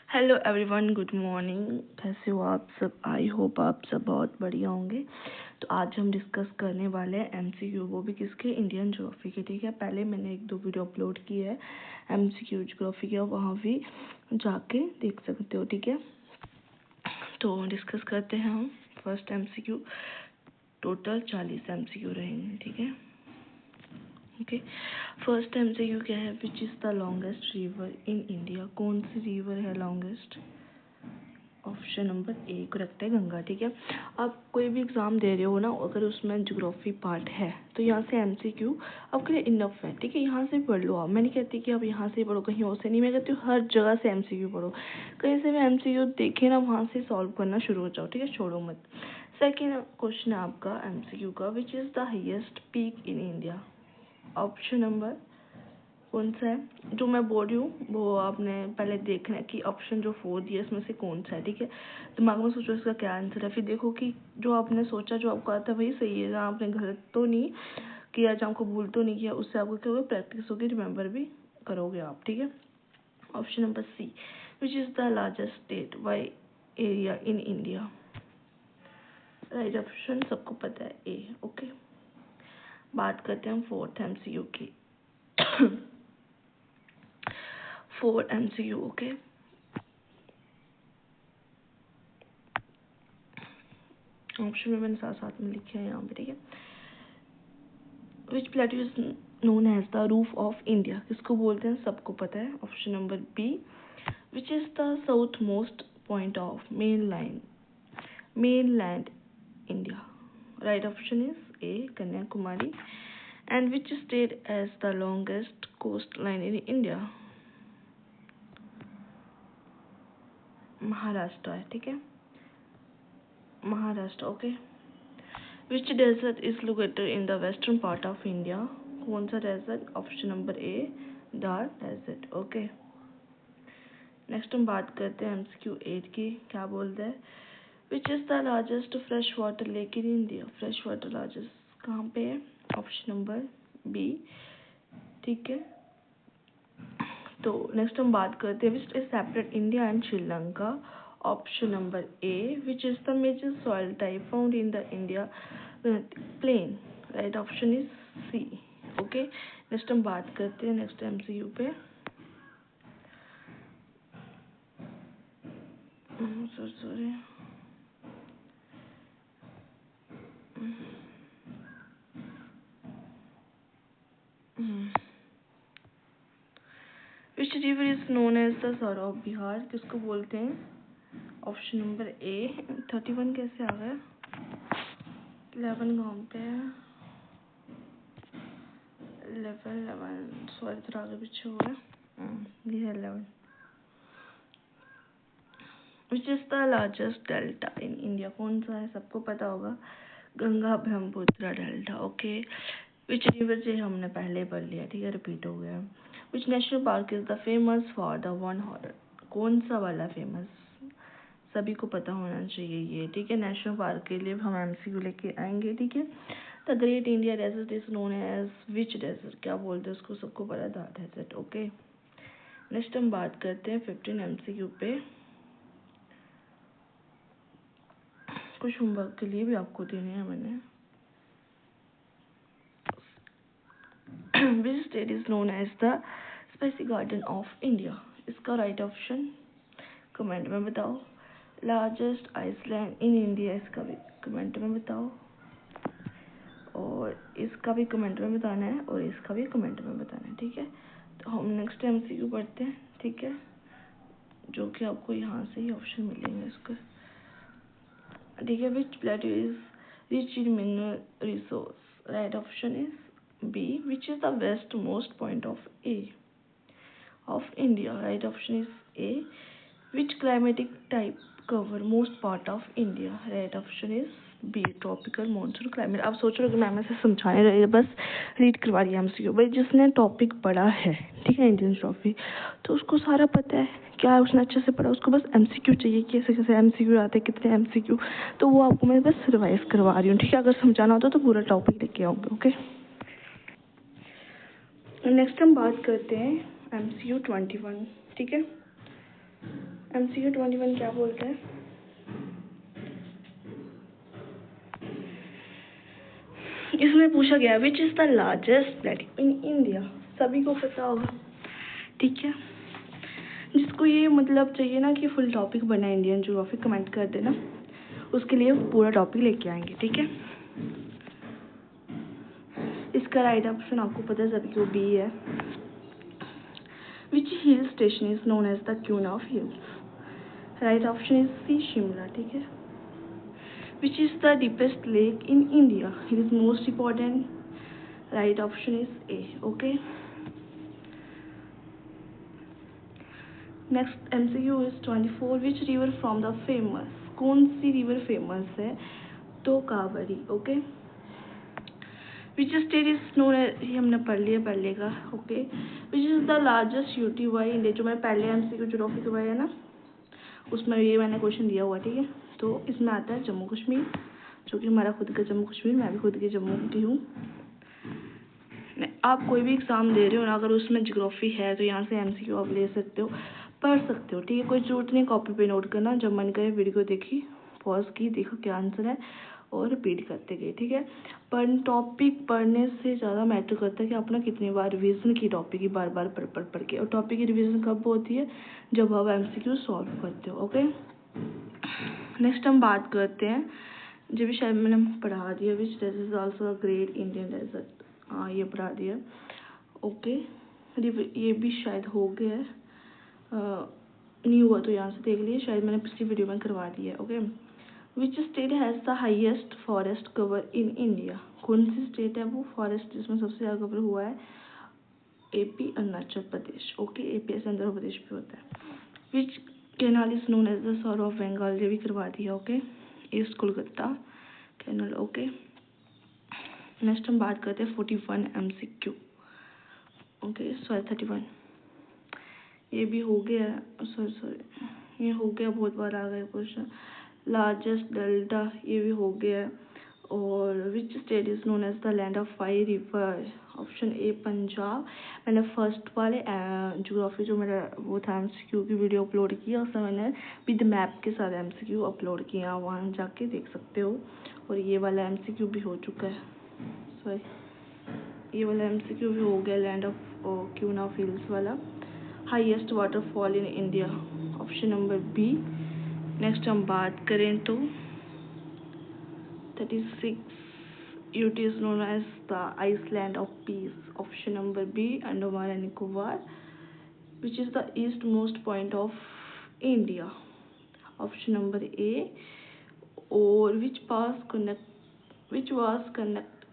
Hello everyone, good morning. कैसे हो आप सब? आई होप आप सब बहुत बढ़िया होंगे। तो आज हम डिस्कस करने वाले हैं एमसीक्यू, वो भी किसके? इंडियन ज्योग्राफी के। ठीक है, पहले मैंने 1-2 वीडियो अपलोड की है एमसीक्यू ज्योग्राफी के, वहाँ भी जाके देख सकते हो। ठीक है, तो डिस्कस करते हैं हम फर्स्ट एमसीक्यू। टोटल 40 एमसीक्यू रहेंगे। ठीक है, ओके। फर्स्ट एमसीक्यू क्या है? विच is the longest river in India? कौन सी रिवर है longest? Option number A correct है, गंगा। ठीक है, आप कोई भी एग्ज़ाम दे रहे हो ना, अगर उसमें ज्योग्राफी पार्ट है तो यहाँ से एमसीक्यू आपके लिए इनफ है। ठीक है, यहाँ से पढ़ लो आप। मैं नहीं कहती कि आप यहाँ से पढ़ो, कहीं और से नहीं। मैं कहती हूँ हर जगह से एमसीक्यू पढ़ो। कहीं से भी एमसीक्यू देखे ना, वहाँ से सॉल्व करना शुरू हो जाओ। ठीक है, छोड़ो मत। सेकेंड क्वेश्चन है आपका एमसीक्यू का, विच is the highest peak in India? Option number कौन सा है? जो मैं बोल रही हूँ वो आपने पहले देखना है कि ऑप्शन जो 4 दिया इसमें से कौन सा है। ठीक है, दिमाग में सोचो इसका क्या आंसर है, फिर देखो कि जो आपने सोचा, जो आपको आता है वही सही है। जहाँ आपने गलत तो नहीं किया, जहाँ आपको भूल तो नहीं किया, उससे आपको क्या होगा? प्रैक्टिस होगी, रिमेंबर भी करोगे आप। ठीक है, option number C, which is the largest state by area in India? Right option सबको पता है, ए। ओके, बात करते हैं हम फोर्थ एमसीक्यू की। 4 MCQ, ओके। ऑप्शन में मैंने साथ साथ में लिखे हैं यहाँ पे। ठीक है, which plateau is known as the roof of India? किसको बोलते हैं? सबको पता है। Option number B, which is the south most point of mainland India? Right option is A, Kanyakumari. And which state as the longest coast line in India? Maharashtra है। ठीक है, Maharashtra, okay. Which desert is located in the western part of India? कौन सा desert? Option number ए, दार desert. Okay, next हम बात करते हैं एमसीक्यू 8 की। क्या बोलते हैं? Which is the largest fresh water lake in India? Fresh water largest कहाँ पे है? Option number B. ठीक है, तो नेक्स्ट हम बात करते हैं which is separate India and Sri Lanka? Option number A, which is the major soil type found in the India plain? Right option is C. Okay, next हम बात करते हैं नेक्स्ट एमसीक्यू पे। Sorry, which river is known as the sir of Bihar? किसको बोलते हैं? Option number ए। 31 कैसे आ गया? 11 कहाँ पे है? 11 सॉरी, थोड़ा आगे पीछे हो गया। ये है 11। विच is the largest delta in India? कौन सा है? सबको पता होगा, Ganga Brahmaputra delta. Okay, which river से हमने पहले पढ़ लिया। ठीक है, रिपीट हो गया। Which national park is the famous for the one horn? कौन सा वाला फेमस? सभी को पता होना चाहिए ये। ठीक है, नेशनल पार्क के लिए हम एमसीक्यू लेके आएंगे। ठीक है, the great India desert is known as which desert? क्या बोलते हैं उसको? सबको पता है, द डेजर्ट। ओके, नेक्स्ट हम बात करते हैं 15 एमसीक्यू पे। कुछ होमवर्क के लिए भी आपको देने हैं मैंने। Which state is known as the spicy garden of India? इसका राइट ऑप्शन कमेंट में बताओ। लार्जेस्ट आइसलैंड इन इंडिया, इसका भी कमेंट में बताओ, और इसका भी कमेंट में बताना है, और इसका भी कमेंट में बताना है। ठीक है, तो हम नेक्स्ट एमसीक्यू पढ़ते हैं। ठीक है, जो कि आपको यहाँ से ही ऑप्शन मिलेंगे इसका। ठीक है, which plateau is rich in mineral resource? Right option is B, which is the west most point of India? Right option is A, which climatic type cover most part of India? Right option is B, tropical monsoon climate. आप सोच रहे हो कि ma'am ऐसे समझाने रही है, बस रीड करवा रही है एमसीक्यू। भाई जिसने टॉपिक पढ़ा है, ठीक है, इंडियन ज्योग्राफी, तो उसको सारा पता है क्या उसने अच्छे से पढ़ा। उसको बस एमसीक्यू चाहिए कि ऐसे कैसे एमसीक्यू आते हैं, कितने एमसीक्यू, तो वो आपको मैं बस रिवाइज करवा रही हूँ। ठीक है, अगर समझाना होता तो पूरा टॉपिक लेके आऊँगी। ओके, नेक्स्ट हम बात करते हैं एमसीक्यू 21। ठीक है, MCQ 21 क्या बोलता है? इसमें पूछा गया विच is the largest plate in India. सभी को पता होगा, ठीक है। जिसको ये मतलब चाहिए ना कि फुल टॉपिक बना इंडियन ज्योग्राफी, कमेंट कर देना, उसके लिए पूरा टॉपिक लेके आएंगे, ठीक है। इसका राइट ऑप्शन आपको पता है सभी को बी है। Which hill station is known as the queen of hills? Right option is C, Shimla, ठीक है। Which is the deepest lake in India? It is most important, right option is A, okay. Next MCQ is 24, which river from the famous? कौन सी river famous है? तो Kaveri, okay. Which state is known as, ये हमने पढ़ लिया पहले का, okay. Which is the largest UTY India? जो मैंने पहले MCQ ज्योग्राफी करवाया ना, उसमें ये मैंने क्वेश्चन दिया हुआ, ठीक है। तो इसमें आता है जम्मू कश्मीर, जो कि हमारा खुद का जम्मू कश्मीर, मैं भी खुद की जम्मू की हूँ। आप कोई भी एग्ज़ाम दे रहे हो ना, अगर उसमें ज्योग्राफी है तो यहाँ से MCQ आप ले सकते हो, पढ़ सकते हो, ठीक है। कोई जरूरत नहीं कॉपी पे नोट करना, जब मन करे वीडियो देखी, पॉज की, देखो क्या आंसर है और रिपीट करते गए, ठीक है। पर टॉपिक पढ़ने से ज़्यादा मैटर करता है कि आपने कितनी बार रिवीजन की टॉपिक की, बार बार पढ़ के। और टॉपिक की रिवीजन कब होती है? जब आप MCQ सॉल्व करते हो, ओके। नेक्स्ट हम बात करते हैं, जो भी शायद मैंने पढ़ा दिया, which desert is also a great Indian desert. हाँ, ये पढ़ा दिया, ओके। ये भी शायद हो गया है, नहीं हुआ तो यहाँ से देख लिए, शायद मैंने पिछली वीडियो में करवा दिया, okay. Which state has the highest forest cover in India? कौन सी स्टेट है वो फॉरेस्ट जिसमें सबसे ज़्यादा कवर हुआ है? AP, Arunachal Pradesh, okay. AP से आंध्र प्रदेश भी होता है। Which canal is known as the sorrow of Bengal? ये भी करवा दिया, okay. East Kolkata canal, okay. Next हम बात करते हैं 41 MCQ, ओके। सॉरी 31, ये भी हो गया, सॉरी ये हो गया, बहुत बार आ गया क्वेश्चन। लार्जेस्ट डेल्टा, ये भी हो गया। और which state is known as the land of 5 river? Option A, Punjab. मैंने फर्स्ट वाले ज्योग्राफी जो मेरा वो था MCQ की वीडियो अपलोड किया, उसमें मैंने विद मैप के साथ MCQ अपलोड किया, वहाँ जाके देख सकते हो। और ये वाला MCQ भी हो चुका है, सॉरी ये वाला MCQ भी हो गया, land of queen of hills वाला। Highest waterfall in India? Option number B. Next हम बात करें तो 36 UT is known as the Iceland of Peace. Option number B, Andaman and Nicobar. Which is the eastmost point of India? Option number A. Or which was connect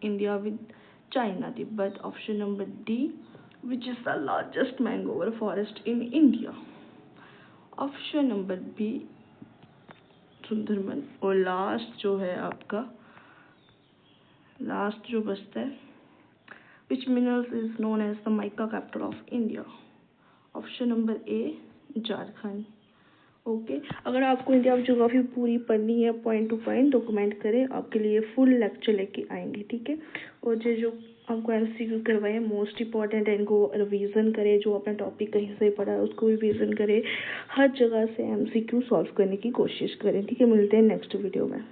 India with China, Tibet? Option number D. Which is the largest mangrove forest in India? Option number B, Sundarban. और last जो है आपका, last जो बचता है, which minerals is known as the mica capital of India? Option number A, Jharkhand, okay. अगर आपको India of geography पूरी पढ़नी है पॉइंट टू पॉइंट, तो कमेंट करें, आपके लिए फुल लेक्चर लेके आएंगे, ठीक है। और जो आपको MCQ करवाए मोस्ट इंपॉर्टेंट है, इनको रिवीजन करें, जो अपना टॉपिक कहीं से पढ़ा है उसको रिवीजन करें, हर जगह से MCQ सॉल्व करने की कोशिश करें, ठीक है। मिलते हैं नेक्स्ट वीडियो में।